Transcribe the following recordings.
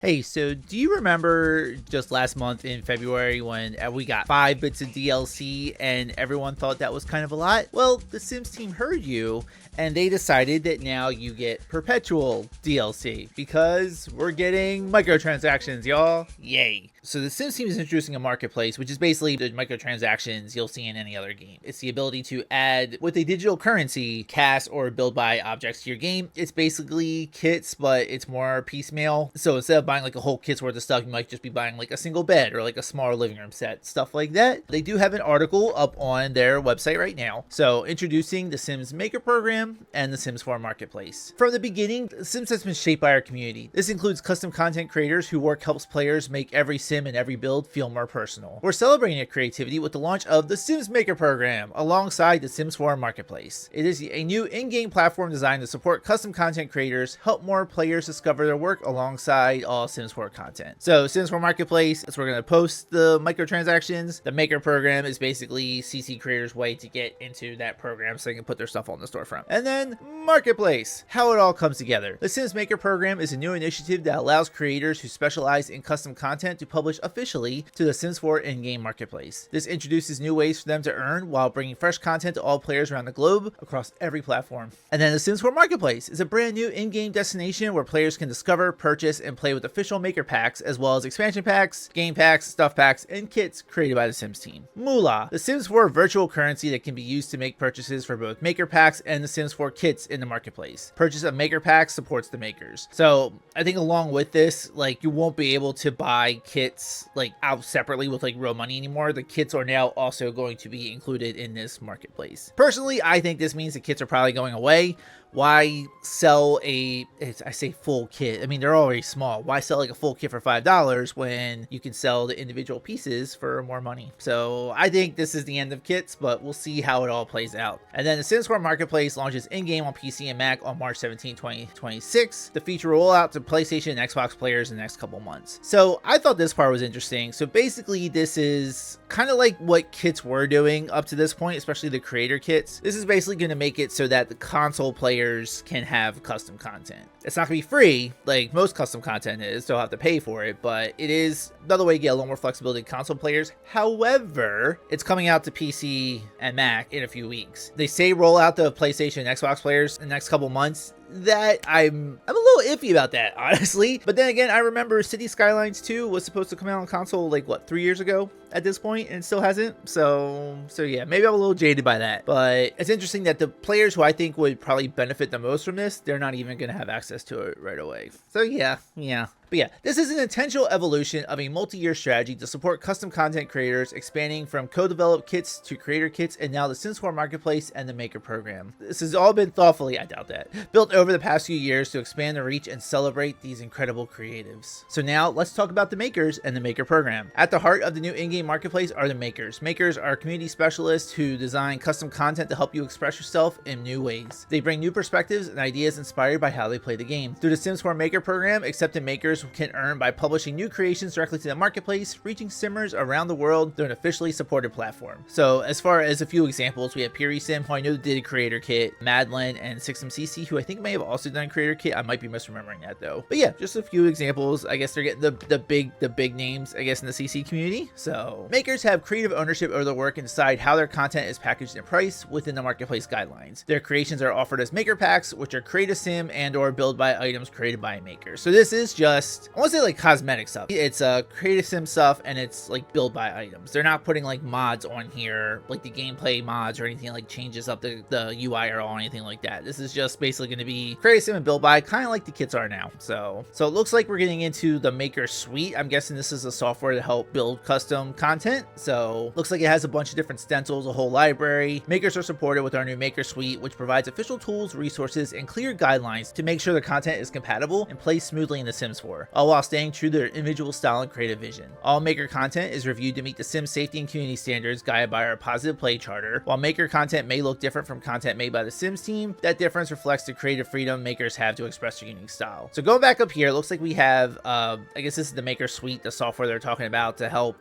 Hey, so do you remember just last month in February when we got 5 bits of DLC and everyone thought that was kind of a lot? Well, the Sims team heard you and they decided that now you get perpetual DLC because we're getting microtransactions, y'all. Yay. So the Sims team is introducing a marketplace, which is basically the microtransactions you'll see in any other game. It's the ability to add with a digital currency, cast or build buy objects to your game. It's basically kits, but it's more piecemeal. So instead of buying like a whole kit's worth of stuff, you might just be buying like a single bed or like a smaller living room set, stuff like that. They do have an article up on their website right now. So introducing the Sims Maker Program and the Sims 4 Marketplace. From the beginning, Sims has been shaped by our community. This includes custom content creators whose work helps players make every sim and every build feel more personal. We're celebrating their creativity with the launch of the Sims Maker Program alongside the Sims 4 Marketplace. It is a new in-game platform designed to support custom content creators, help more players discover their work alongside all Sims 4 content. So Sims 4 Marketplace is where we're going to post the microtransactions. The Maker Program is basically CC creators' way to get into that program so they can put their stuff on the storefront. And then Marketplace, how it all comes together. The Sims Maker Program is a new initiative that allows creators who specialize in custom content to publish officially to the Sims 4 in-game marketplace. This introduces new ways for them to earn while bringing fresh content to all players around the globe across every platform. And then the Sims 4 Marketplace is a brand new in-game destination where players can discover, purchase, and play with official maker packs, as well as expansion packs, game packs, stuff packs, and kits created by the Sims team. Moolah, the Sims 4 virtual currency that can be used to make purchases for both maker packs and the Sims 4 kits in the marketplace. Purchase of maker packs supports the makers. So I think along with this, like, you won't be able to buy kits like out separately with like real money anymore. The kits are now also going to be included in this marketplace. Personally, I think this means the kits are probably going away. Why sell I say full kit? I mean, they're already small. Why sell like a full kit for $5 when you can sell the individual pieces for more money? So I think this is the end of kits, but we'll see how it all plays out. And then the Sims 4 Marketplace launches in-game on PC and Mac on March 17, 2026. The feature will roll out to PlayStation and Xbox players in the next couple months. So I thought this part was interesting. So basically this is kind of like what kits were doing up to this point, especially the creator kits. This is basically going to make it so that the console players can have custom content. It's not going to be free like most custom content is, so I'll have to pay for it, but it is another way to get a little more flexibility to console players. However, it's coming out to PC and Mac in a few weeks. They say roll out to PlayStation and Xbox players in the next couple months. That I'm a little iffy about that, honestly. But then again, I remember City Skylines 2 was supposed to come out on console like what, 3 years ago at this point, and it still hasn't. So yeah, maybe I'm a little jaded by that. But it's interesting that the players who I think would probably benefit the most from this, they're not even going to have access to it right away. So yeah. But yeah, this is an intentional evolution of a multi-year strategy to support custom content creators, expanding from co-developed kits to creator kits, and now the Sims 4 Marketplace and the Maker Program. This has all been thoughtfully, I doubt that, built over the past few years to expand the reach and celebrate these incredible creatives. So now let's talk about the makers and the Maker Program. At the heart of the new in-game marketplace are the makers. Makers are community specialists who design custom content to help you express yourself in new ways. They bring new perspectives and ideas inspired by how they play the game. Through the Sims 4 Maker Program, accepted makers can earn by publishing new creations directly to the marketplace, reaching simmers around the world through an officially supported platform. So as far as a few examples, we have Piri Sim, who I know did a creator kit, Madeline, and 6MCC, who I think may have also done a creator kit. I might be misremembering that though. But yeah, just a few examples. I guess they're getting the big names, I guess, in the CC community. So makers have creative ownership over their work and decide how their content is packaged and priced within the marketplace guidelines. Their creations are offered as maker packs, which are create a sim and or build by items created by a maker. So this is just, I want to say like cosmetic stuff. It's create a sim stuff and it's like build by items. They're not putting like mods on here, like the gameplay mods or anything like changes up the UI or anything like that. This is just basically going to be create a sim and build by, kind of like the kits are now. So it looks like we're getting into the Maker Suite. I'm guessing this is a software to help build custom content. So looks like it has a bunch of different stencils, a whole library. Makers are supported with our new Maker Suite, which provides official tools, resources, and clear guidelines to make sure the content is compatible and plays smoothly in The Sims 4, all while staying true to their individual style and creative vision. All Maker content is reviewed to meet the Sims safety and community standards guided by our positive play charter. While Maker content may look different from content made by the Sims team, that difference reflects the creative freedom makers have to express their unique style. So going back up here, it looks like we have, I guess this is the Maker Suite, the software they're talking about to help,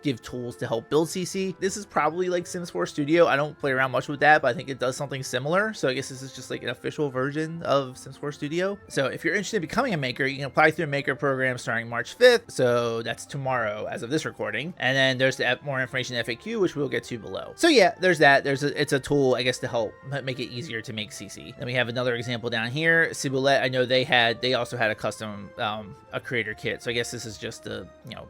give tools to help build CC. This is probably like Sims 4 Studio. I don't play around much with that, but I think it does something similar. So I guess this is just like an official version of Sims 4 Studio. So if you're interested in becoming a maker, you can apply through the Maker maker program starting March 5th. So that's tomorrow as of this recording. And then there's the more information FAQ, which we'll get to below. So yeah, there's that. It's a tool, I guess, to help make it easier to make CC. Then we have another example down here. Ciboulette, I know they also had a custom a creator kit. So I guess this is just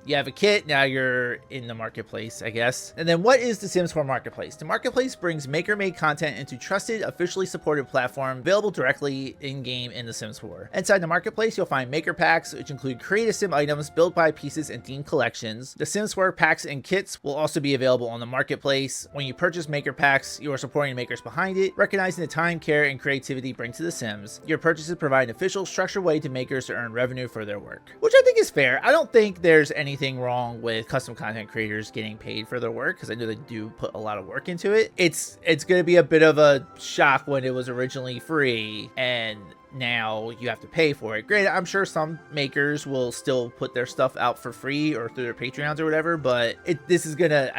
you have a kit, now you're in the marketplace, I guess. And then what is the Sims 4 marketplace? The marketplace brings maker-made content into trusted, officially supported platform available directly in-game in The Sims 4. Inside the marketplace, you'll find maker packs, which include create a sim items, build by pieces, and themed collections. The Sims 4 packs and kits will also be available on the marketplace. When you purchase maker packs, you are supporting the makers behind it, recognizing the time, care, and creativity bring to The Sims. Your purchases provide an official, structured way to makers to earn revenue for their work, which I think is fair. I don't think there's anything wrong with custom content creators getting paid for their work, because I know they do put a lot of work into it. It's going to be a bit of a shock when it was originally free and now you have to pay for it. Granted, I'm sure some makers will still put their stuff out for free or through their Patreons or whatever, but I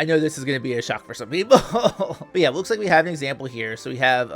know this is gonna be a shock for some people. But yeah, it looks like we have an example here. So we have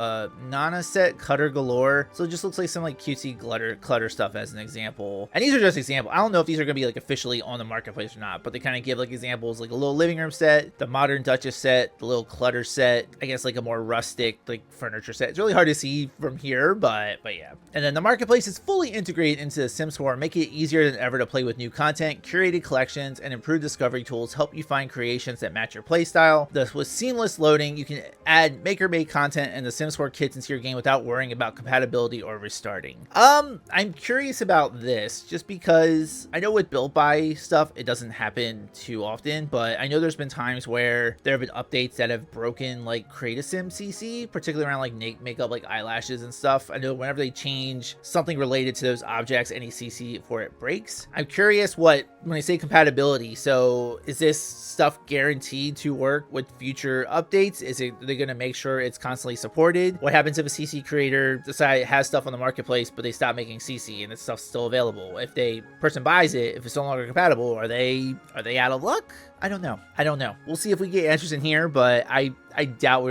Nana set Cutter Galore. So it just looks like some like cutesy clutter stuff as an example. And these are just examples. I don't know if these are gonna be like officially on the marketplace or not, but they kind of give like examples, like a little living room set, the modern Duchess set, the little clutter set, I guess like a more rustic like furniture set. It's really hard to see from here, but yeah. And then the marketplace is fully integrated into The Sims 4, making it easier than ever to play with new content. Curated collections and improved discovery tools help you find creations that match your playstyle. Thus, with seamless loading, you can add maker-made content and The Sims 4 kits into your game without worrying about compatibility or restarting. I'm curious about this, just because I know with build by stuff, it doesn't happen too often, but I know there's been times where there have been updates that have broken like Create a Sim CC, particularly around like makeup, like eyelashes and stuff. I know whenever they change something related to those objects, any CC for it breaks. I'm curious when I say compatibility, so is this stuff guaranteed to work with future updates? Are they going to make sure it's constantly supported? What happens if a CC creator has stuff on the marketplace, but they stop making CC and the stuff's still available? If person buys it, if it's no longer compatible, are they out of luck? I don't know. We'll see if we get answers in here, but I doubt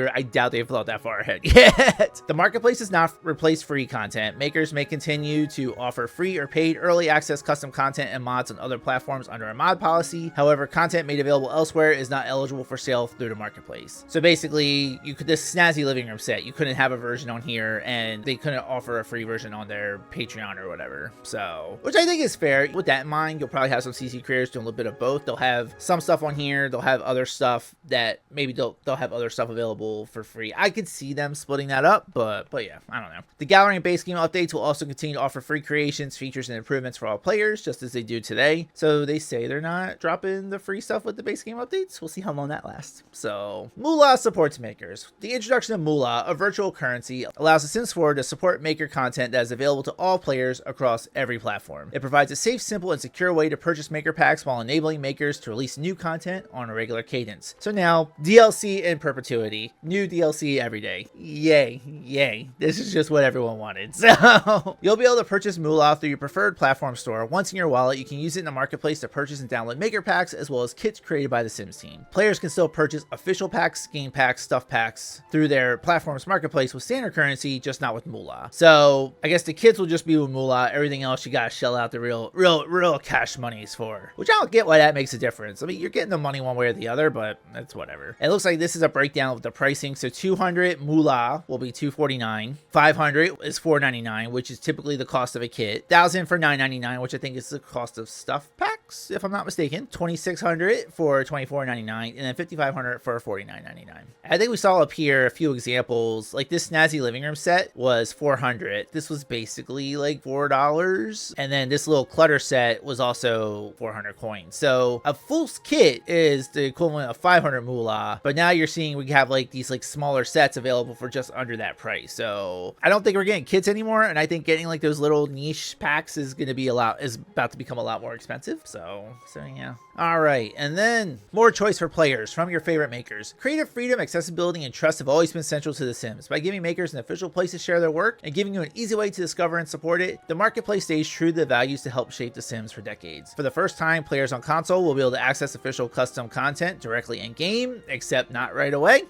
they've thought that far ahead yet. The marketplace does not replace free content. Makers may continue to offer free or paid early access custom content and mods on other platforms under a mod policy. However, content made available elsewhere is not eligible for sale through the marketplace. So basically, this snazzy living room set, you couldn't have a version on here, and they couldn't offer a free version on their Patreon or whatever. So, which I think is fair. With that in mind, you'll probably have some CC creators doing a little bit of both. They'll have some stuff on here, they'll have other stuff that maybe they'll have other stuff available for free. I could see them splitting that up, but yeah, I don't know. The gallery and base game updates will also continue to offer free creations, features, and improvements for all players, just as they do today. So they say they're not dropping the free stuff with the base game updates. We'll see how long that lasts. So Moolah supports makers. The introduction of Moolah, a virtual currency, allows The Sims 4 to support maker content that is available to all players across every platform. It provides a safe, simple, and secure way to purchase maker packs while enabling makers to release new content on a regular cadence. So now, DLC in perpetuity. New DLC every day. Yay. This is just what everyone wanted. So, you'll be able to purchase Moolah through your preferred platform store. Once in your wallet, you can use it in the marketplace to purchase and download maker packs, as well as kits created by the Sims team. Players can still purchase official packs, game packs, stuff packs through their platform's marketplace with standard currency, just not with Moolah. So, I guess the kits will just be with Moolah. Everything else you gotta shell out the real cash monies for. Which I don't get why that makes a difference. I mean, you're getting the money one way or the other, but that's whatever. It looks like this is a breakdown of the pricing. So 200 Moolah will be $249. 500 is $499, which is typically the cost of a kit. 1,000 for $999, which I think is the cost of stuff packs, if I'm not mistaken. 2,600 for $24.99, and then 5,500 for $49.99. I think we saw up here a few examples. Like this snazzy living room set was $400. This was basically like $4, and then this little clutter set was also 400 coins. So a full kit is the equivalent of 500 Moolah, but now you're seeing we have like these like smaller sets available for just under that price. So I don't think we're getting kits anymore, and I think getting like those little niche packs is about to become a lot more expensive. So So yeah. All right, and then more choice for players from your favorite makers. Creative freedom, accessibility, and trust have always been central to The Sims. By giving makers an official place to share their work and giving you an easy way to discover and support it, the marketplace stays true to the values to help shape The Sims for decades. For the first time, players on console will be able to access official custom content directly in-game, except not right away.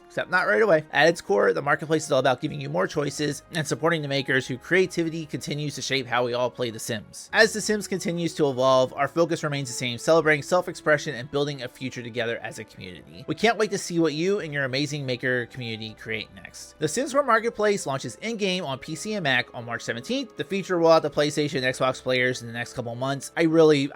At its core, the marketplace is all about giving you more choices and supporting the makers whose creativity continues to shape how we all play The Sims. As The Sims continues to evolve, our focus remains the same, celebrating self-expression and building a future together as a community. We can't wait to see what you and your amazing maker community create next. The Sims 4 Marketplace launches in-game on PC and Mac on March 17th. The feature will roll out to PlayStation and Xbox players in the next couple months. I really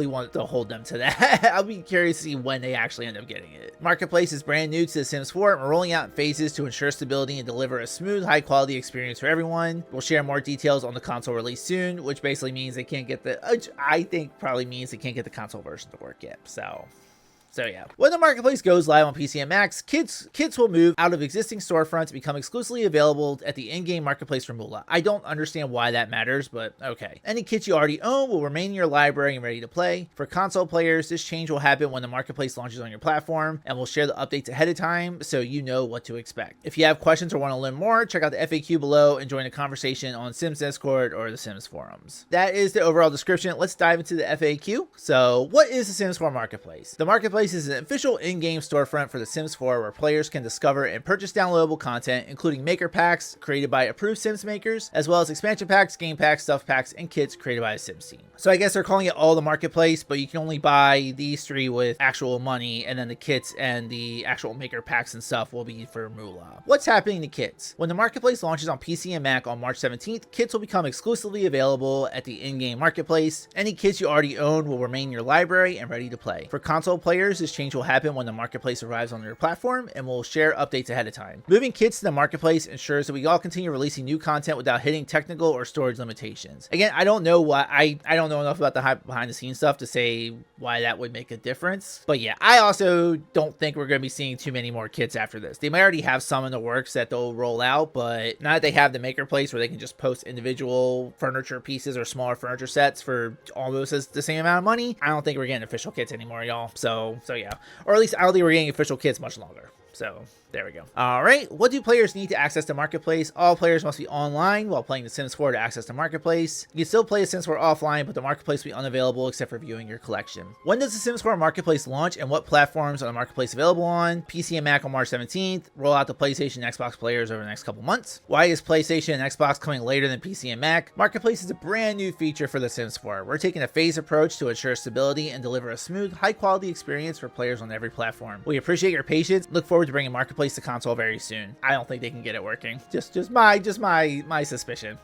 want to hold them to that. I'll be curious to see when they actually end up getting it. Marketplace is brand new to The Sims 4 and we're rolling out in phases to ensure stability and deliver a smooth, high-quality experience for everyone. We'll share more details on the console release soon, which basically means they can't get I think probably means they can't get the console version to work yet. So yeah. When the marketplace goes live on PC and Macs, kits will move out of existing storefronts and become exclusively available at the in-game marketplace for Moolah. I don't understand why that matters, but okay. Any kits you already own will remain in your library and ready to play. For console players, this change will happen when the marketplace launches on your platform, and we'll share the updates ahead of time so you know what to expect. If you have questions or want to learn more, check out the FAQ below and join the conversation on Sims Discord or the Sims forums. That is the overall description. Let's dive into the FAQ. So, what is the Sims 4 Marketplace? The Marketplace is an official in-game storefront for The Sims 4 where players can discover and purchase downloadable content, including maker packs created by approved Sims makers, as well as expansion packs, game packs, stuff packs, and kits created by the Sims team. So I guess they're calling it all the marketplace, but you can only buy these three with actual money, and then the kits and the actual maker packs and stuff will be for Moolah. What's happening to kits? When the marketplace launches on PC and Mac on March 17th, kits will become exclusively available at the in-game marketplace. Any kits you already own will remain in your library and ready to play. For console players, this change will happen when the marketplace arrives on your platform, and we'll share updates ahead of time. Moving kits to the marketplace ensures that we all continue releasing new content without hitting technical or storage limitations. Again, I don't know why, I don't know enough about the behind the scenes stuff to say why that would make a difference. But yeah, I also don't think we're going to be seeing too many more kits after this. They might already have some in the works that they'll roll out, but now that they have the maker place where they can just post individual furniture pieces or smaller furniture sets for almost the same amount of money, I don't think we're getting official kits anymore, y'all. So yeah. Or at least I don't think we're getting official kits much longer. So there we go. All right. What do players need to access the marketplace? All players must be online while playing The Sims 4 to access the marketplace. You can still play The Sims 4 offline, but the marketplace will be unavailable except for viewing your collection. When does The Sims 4 marketplace launch and what platforms are the marketplace available on? PC and Mac on March 17th. Roll out to PlayStation and Xbox players over the next couple months. Why is PlayStation and Xbox coming later than PC and Mac? Marketplace is a brand new feature for The Sims 4. We're taking a phased approach to ensure stability and deliver a smooth, high quality experience for players on every platform. We appreciate your patience. Look forward to bringing marketplace to console very soon. I don't think they can get it working. Just my suspicion.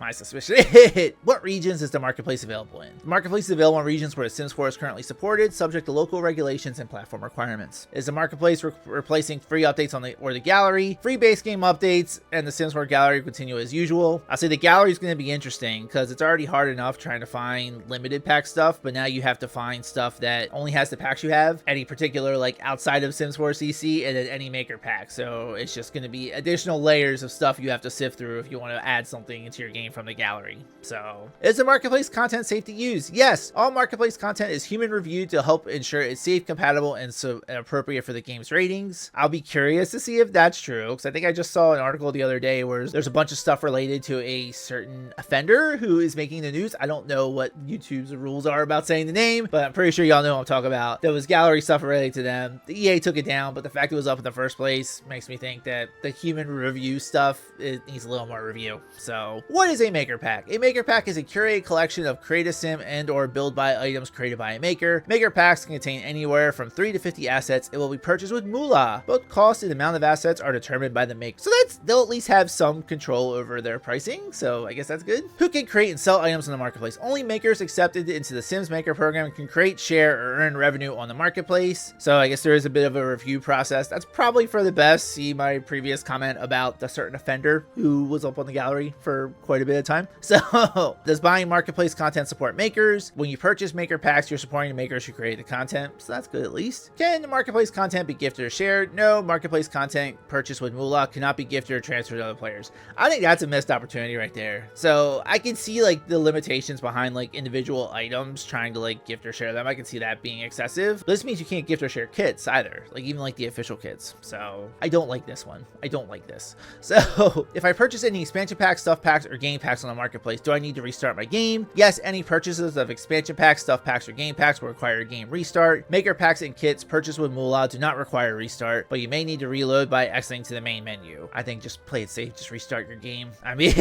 What regions is the marketplace available in? The marketplace is available in regions where The Sims 4 is currently supported, subject to local regulations and platform requirements. Is the marketplace replacing free updates on the gallery? Free base game updates and The Sims 4 gallery continue as usual. I'll say the gallery is going to be interesting because it's already hard enough trying to find limited pack stuff, but now you have to find stuff that only has the packs you have, any particular like outside of Sims 4 CC, and then any maker pack. So it's just going to be additional layers of stuff you have to sift through if you want to add something into your game from the gallery. So, is the marketplace content safe to use? Yes, all marketplace content is human reviewed to help ensure it's safe, compatible, and appropriate for the game's ratings. I'll be curious to see if that's true, because I think I just saw an article the other day where there's a bunch of stuff related to a certain offender who is making the news. I don't know what YouTube's rules are about saying the name, but I'm pretty sure y'all know what I'm talking about. There was gallery stuff related to them. The EA took it down, but the fact it was up in the first place makes me think that the human review stuff, it needs a little more review. So, what is a maker pack? A maker pack is a curated collection of create a sim and or build by items created by a maker. Maker packs can contain anywhere from 3 to 50 assets. It will be purchased with Moolah. Both cost and amount of assets are determined by the maker. So they'll at least have some control over their pricing. So I guess that's good. Who can create and sell items in the marketplace? Only makers accepted into the Sims Maker program can create, share, or earn revenue on the marketplace. So I guess there is a bit of a review process. That's probably hoping for the best. See my previous comment about the certain offender who was up on the gallery for quite a bit of time. So, does buying marketplace content support makers? When you purchase maker packs, you're supporting the makers who create the content, so that's good at least. Can the marketplace content be gifted or shared? No, marketplace content purchased with moolah cannot be gifted or transferred to other players. I think that's a missed opportunity right there. So I can see like the limitations behind like individual items trying to like gift or share them. I can see that being excessive. But this means you can't gift or share kits either, like even like the official kits. So I don't like this one. I don't like this. So if I purchase any expansion packs, stuff packs, or game packs on the marketplace, do I need to restart my game? Yes, any purchases of expansion packs, stuff packs, or game packs will require a game restart. Maker packs and kits purchased with moolah do not require a restart, but you may need to reload by exiting to the main menu. I think just play it safe, just restart your game. I mean,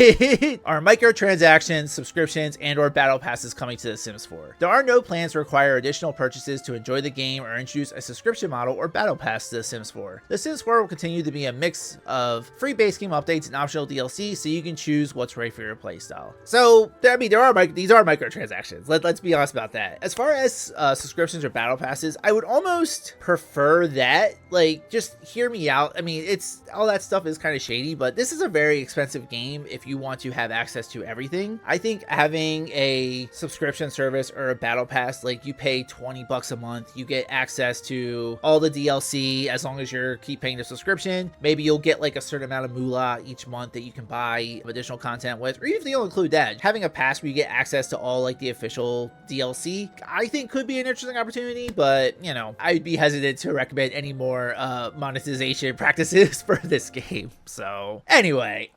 are microtransactions, subscriptions, and or battle passes coming to The Sims 4? There are no plans to require additional purchases to enjoy the game or introduce a subscription model or battle pass to The Sims 4. The Sims 4 will continue to be a mix of free base game updates and optional DLC, so you can choose what's right for your playstyle. So, I mean, these are microtransactions. Let's be honest about that. As far as subscriptions or battle passes, I would almost prefer that. Like, just hear me out. I mean, it's all that stuff is kind of shady, but this is a very expensive game if you want to have access to everything. I think having a subscription service or a battle pass, like you pay $20 a month, you get access to all the DLC as long as you're keep paying the subscription. Maybe you'll get like a certain amount of moolah each month that you can buy additional content with, or even if they don't include that, having a pass where you get access to all like the official DLC, I think could be an interesting opportunity, but you know, I'd be hesitant to recommend any more monetization practices for this game. So anyway,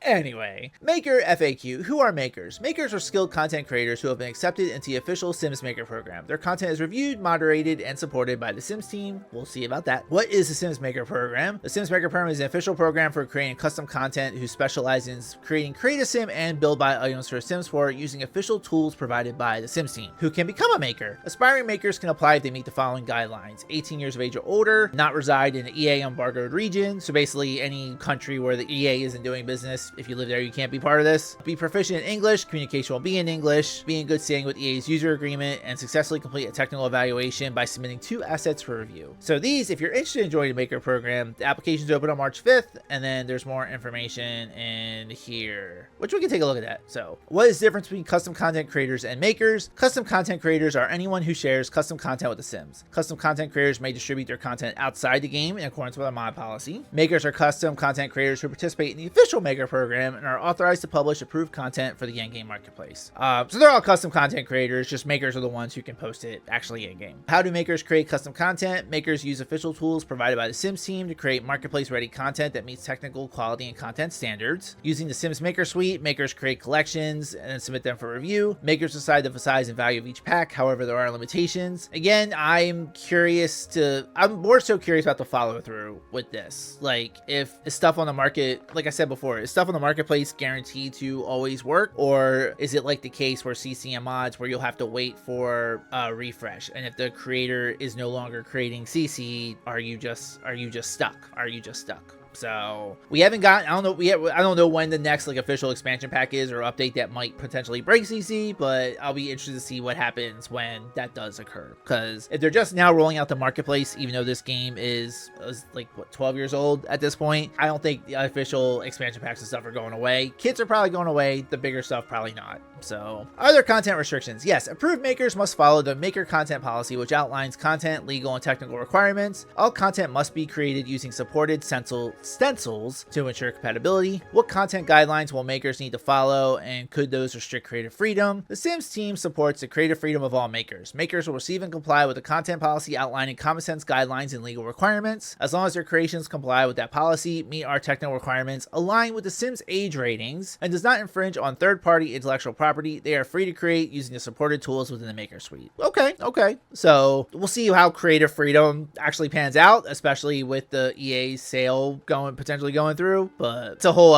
Maker FAQ. Who are makers? Makers are skilled content creators who have been accepted into the official Sims Maker program. Their content is reviewed, moderated, and supported by the Sims team. We'll see about that. What is the Sims Maker program? The Sims Maker program is an official program for creating custom content who specializes in creating create a sim and build buy items for Sims 4 using official tools provided by the Sims team. Who can become a maker? Aspiring makers can apply if they meet the following guidelines: 18 years of age or older, not reside in an EA embargoed region, so basically any country where the EA isn't doing business. If you live there, you can't be part of this. Be proficient in English, communication will be in English, be in good standing with EA's user agreement, and successfully complete a technical evaluation by submitting 2 assets for review. So these, if you're interested in joining the Maker program, the application's open on March 5th, and then there's more information in here, which we can take a look at that. So what is the difference between custom content creators and makers? Custom content creators are anyone who shares custom content with The Sims. Custom content creators may distribute their content outside the game in accordance with a mod policy. Makers are custom content creators who participate in the official Maker program and are authorized to publish approved content for the in-game marketplace. So they're all custom content creators, just makers are the ones who can post it actually in-game. How do makers create custom content? Makers use official tools provided by the Sims team to create marketplace-ready content that meets technical, quality, and content standards. Using the Sims Maker Suite, makers create collections and then submit them for review. Makers decide the size and value of each pack, however there are limitations. Again, I'm more so curious about the follow-through with this. Like, if stuff on the market, like I said before, is stuff on the marketplace guaranteed to always work, or is it like the case where CCM mods where you'll have to wait for a refresh, and if the creator is no longer creating CC, are you just stuck? So we haven't gotten, I don't know when the next like official expansion pack is or update that might potentially break CC, but I'll be interested to see what happens when that does occur. Because if they're just now rolling out the marketplace, even though this game is like what, 12 years old at this point, I don't think the official expansion packs and stuff are going away. Kits are probably going away, the bigger stuff probably not. So are there content restrictions? Yes, approved makers must follow the maker content policy, which outlines content, legal, and technical requirements. All content must be created using supported stencils to ensure compatibility. What content guidelines will makers need to follow, and could those restrict creative freedom? The Sims team supports the creative freedom of all makers. Makers will receive and comply with the content policy outlining common sense guidelines and legal requirements. As long as their creations comply with that policy, meet our technical requirements, align with the Sims age ratings, and does not infringe on third-party intellectual property, they are free to create using the supported tools within the Maker Suite. Okay. So we'll see how creative freedom actually pans out, especially with the EA sale potentially going through, but that's a whole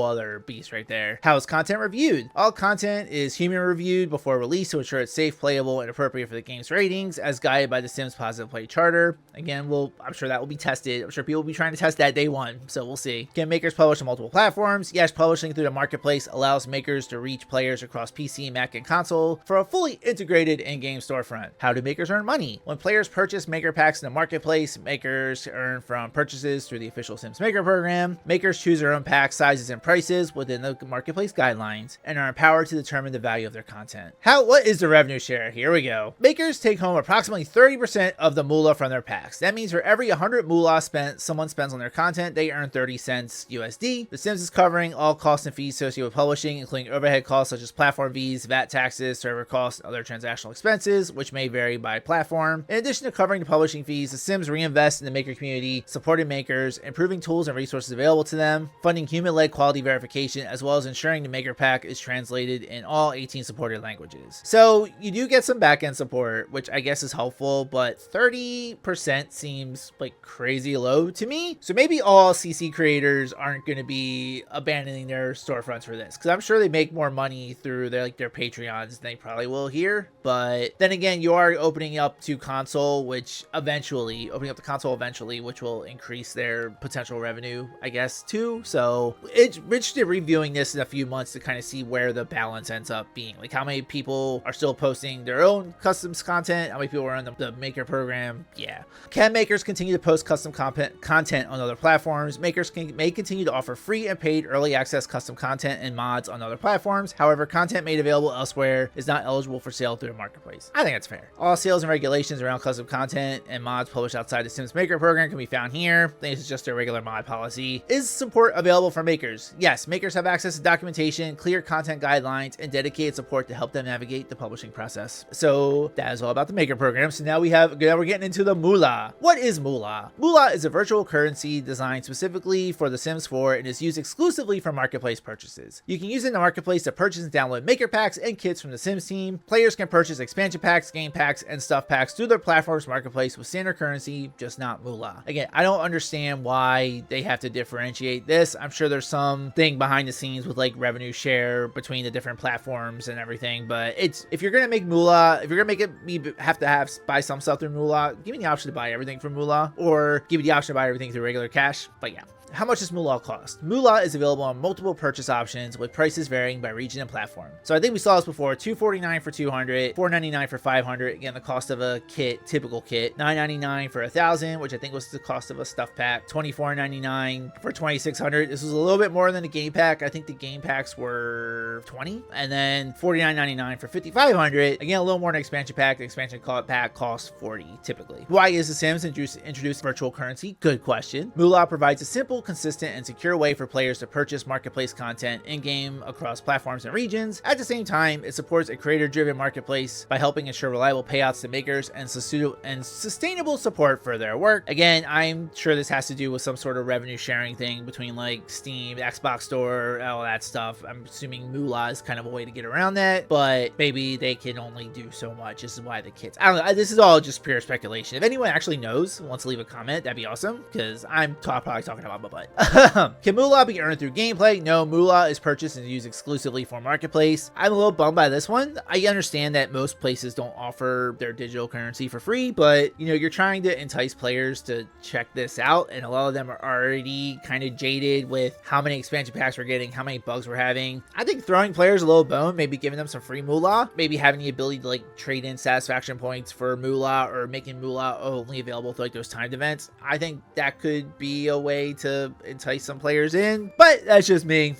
other beast right there. How is content reviewed? All content is human reviewed before release to ensure it's safe, playable, and appropriate for the game's ratings, as guided by the Sims Positive Play Charter. Again, I'm sure that will be tested. I'm sure people will be trying to test that day one, so we'll see. Can makers publish on multiple platforms? Yes, publishing through the marketplace allows makers to reach players across PC, Mac, and console for a fully integrated in-game storefront. How do makers earn money? When players purchase maker packs in the marketplace, makers earn from purchases through the official Sims Maker program. Makers choose their own pack sizes and prices within the marketplace guidelines and are empowered to determine the value of their content. What is the revenue share? Here we go. Makers take home approximately 30% of the moolah from their packs. That means for every 100 moolah someone spends on their content, they earn 30 cents USD. The Sims is covering all costs and fees associated with publishing, including overhead costs such as platform fees, VAT taxes, server costs, and other transactional expenses, which may vary by platform. In addition to covering the publishing fees, the Sims reinvest in the maker community, supporting makers, improving tools and resources available to them, funding human-led quality verification, as well as ensuring the maker pack is translated in all 18 supported languages. So you do get some backend support, which I guess is helpful, but 30% seems like crazy low to me. So maybe all CC creators aren't going to be abandoning their storefronts for this, because I'm sure they make more money through their Patreons than they probably will here. But then again, you are opening up to console, which eventually will increase their potential revenue, I guess, too. So it's interesting reviewing this in a few months to kind of see where the balance ends up being. Like how many people are still posting their own customs content, how many people are in the maker program. Yeah. Can makers continue to post custom content on other platforms? Makers may continue to offer free and paid early access custom content and mods on other platforms. However, content made available elsewhere is not eligible for sale through the marketplace. I think that's fair. All sales and regulations around custom content and mods published outside the Sims Maker program can be found here. I think it's just a regular mod policy. Is support available for makers? Yes, makers have access to documentation, clear content guidelines, and dedicated support to help them navigate the publishing process. So that is all about the maker program. So now we're getting into the moolah. What is moolah? Moolah is a virtual currency designed specifically for The Sims 4 and is used exclusively for marketplace purchases. You can use it in the marketplace to purchase and download maker packs and kits from the Sims team. Players can purchase expansion packs, game packs, and stuff packs through their platform's marketplace with standard currency, just not moolah. Again, I don't understand why they have to differentiate this. I'm sure there's some thing behind the scenes with like revenue share between the different platforms and everything, but if you're gonna make moolah, if you're gonna make it me have to buy some stuff through moolah, give me the option to buy everything from moolah, or give me the option to buy everything through regular cash. But yeah. How much does moolah cost? Moolah is available on multiple purchase options with prices varying by region and platform. So I think we saw this before, $249 for 200, $499 for 500. Again, the cost of a kit, typical kit, $999 for 1,000, which I think was the cost of a stuff pack, $24.99 for 2,600. This was a little bit more than the game pack. I think the game packs were 20, and then $49.99 for 5,500. Again, a little more than expansion pack. The expansion pack costs 40 typically. Why is The Sims introduced virtual currency? Good question. Moolah provides a simple, consistent, and secure way for players to purchase marketplace content in-game across platforms and regions. At the same time, it supports a creator-driven marketplace by helping ensure reliable payouts to makers and sustainable support for their work. Again, I'm sure this has to do with some sort of revenue sharing thing between like Steam, Xbox Store, all that stuff. I'm assuming moolah is kind of a way to get around that, but maybe they can only do so much. This is why the kits. I don't know. This is all just pure speculation. If anyone actually knows, wants to leave a comment, that'd be awesome, because I'm probably talking about my butt. Can moolah be earned through gameplay? No, moolah is purchased and used exclusively for marketplace. I'm a little bummed by this one. I understand that most places don't offer their digital currency for free, but you know, you're trying to entice players to check this out, and a lot of them are already kind of jaded with how many expansion packs we're getting, how many bugs we're having. I think throwing players a little bone, maybe giving them some free moolah, maybe having the ability to like trade in satisfaction points for moolah, or making moolah only available through like those timed events. I think that could be a way to entice some players in, but that's just me.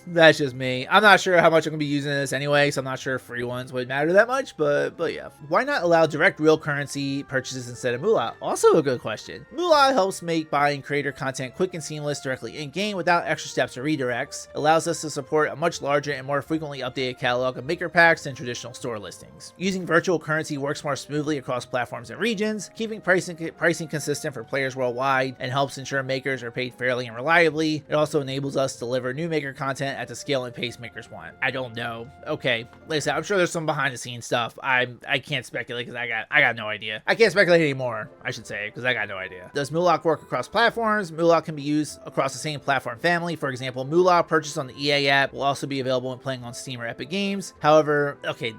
I'm not sure how much I'm gonna be using this anyway, so I'm not sure if free ones would matter that much, but yeah. Why not allow direct real currency purchases instead of moolah? Also a good question. Moolah helps make buying creator content quick and seamless directly in game without extra steps or redirects. Allows us to support a much larger and more frequently updated catalog of maker packs than traditional store listings. Using virtual currency works more smoothly across platforms and regions, keeping pricing consistent for players worldwide, and helps ensure makers are paid fairly and reliably reliably. It also enables us to deliver new maker content at the scale and pace makers want. I don't know. Okay, like I said, I'm sure there's some behind the scenes stuff. I can't speculate because I got no idea. I can't speculate anymore, I should say, because I got no idea. Does Moolah work across platforms? Moolah can be used across the same platform family. For example, Moolah purchased on the EA app will also be available when playing on Steam or Epic Games. However, okay.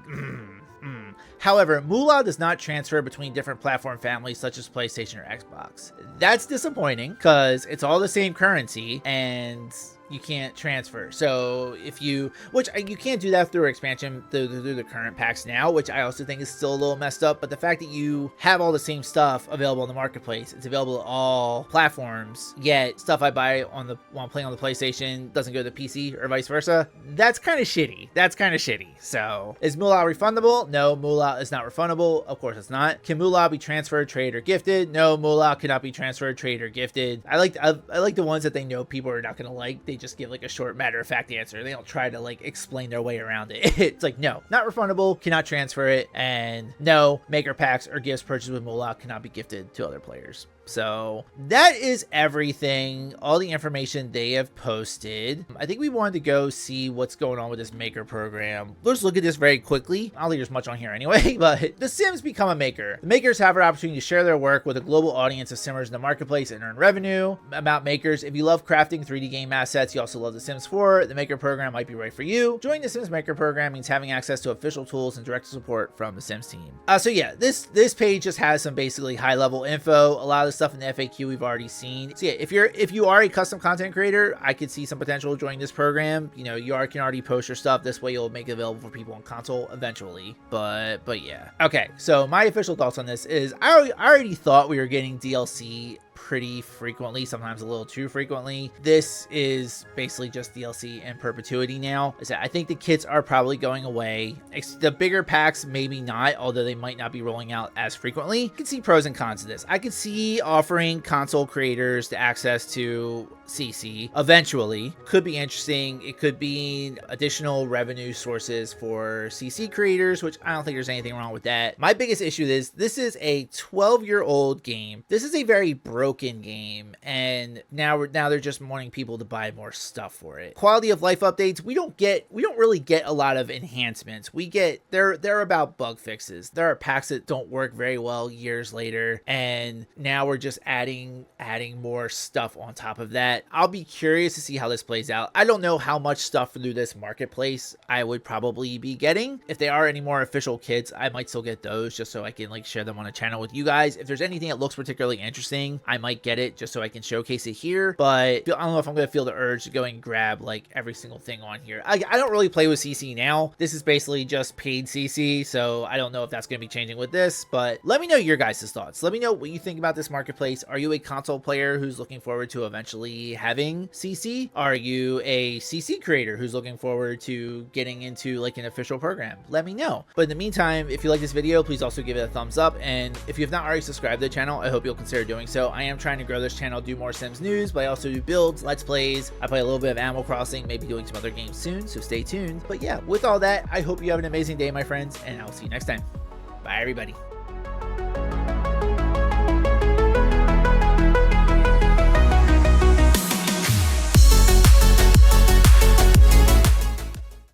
However, Moolah does not transfer between different platform families such as PlayStation or Xbox. That's disappointing because it's all the same currency and you can't transfer. So if you, which you can't do that through expansion through the current packs now, which I also think is still a little messed up. But the fact that you have all the same stuff available in the marketplace, it's available to all platforms, yet stuff I buy while I'm playing on the PlayStation doesn't go to the PC or vice versa. That's kind of shitty. So is Moolah refundable? No, Moolah is not refundable. Of course it's not. Can Moolah be transferred, traded, or gifted? No, Moolah cannot be transferred, traded, or gifted. I like the ones that they know people are not going to like. They just give like a short matter-of-fact answer. They don't try to like explain their way around it. It's like, no, not refundable, cannot transfer it, and no, maker packs or gifts purchased with Moolah cannot be gifted to other players. So that is everything, all the information they have posted. I think we wanted to go see what's going on with this maker program. Let's look at this very quickly. I don't think there's much on here anyway, but The Sims become a maker. The makers have an opportunity to share their work with a global audience of Simmers in the marketplace and earn revenue. About makers, if you love crafting 3D game assets, you also love The Sims 4, the maker program might be right for you. Joining The Sims maker program means having access to official tools and direct support from the Sims team. So yeah, this page just has some basically high level info. A lot of the stuff in the FAQ we've already seen. So yeah, if you are a custom content creator, I could see some potential joining this program. You know, you can already post your stuff. This way you'll make it available for people on console eventually. But yeah. Okay, so my official thoughts on this is I already thought we were getting DLC pretty frequently, sometimes a little too frequently. This is basically just DLC in perpetuity now. I think the kits are probably going away. The bigger packs, maybe not, although they might not be rolling out as frequently. You can see pros and cons to this. I could see offering console creators the access to CC eventually. Could be interesting. It could be additional revenue sources for CC creators, which I don't think there's anything wrong with that. My biggest issue is this is a 12-year-old game. This is a very broken game, and now they're just wanting people to buy more stuff for it. Quality of life updates, we don't really get a lot of enhancements. They're about bug fixes. There are packs that don't work very well years later, and now we're just adding more stuff on top of that. I'll be curious to see how this plays out. I don't know how much stuff through this marketplace I would probably be getting. If there are any more official kits, I might still get those just so I can like share them on a channel with you guys. If there's anything that looks particularly interesting, I might get it just so I can showcase it here. But I don't know if I'm going to feel the urge to go and grab like every single thing on here. I don't really play with CC now. This is basically just paid CC, so I don't know if that's going to be changing with this, but let me know your guys' thoughts. Let me know what you think about this marketplace. Are you a console player who's looking forward to eventually having CC? Are you a CC creator who's looking forward to getting into like an official program? Let me know. But in the meantime, if you like this video, please also give it a thumbs up, and if you have not already subscribed to the channel, I hope you'll consider doing so. I am trying to grow this channel, do more Sims news, but I also do builds, let's plays. I play a little bit of Animal Crossing, maybe doing some other games soon, so stay tuned. But yeah, with all that, I hope you have an amazing day, my friends, and I'll see you next time. Bye, everybody.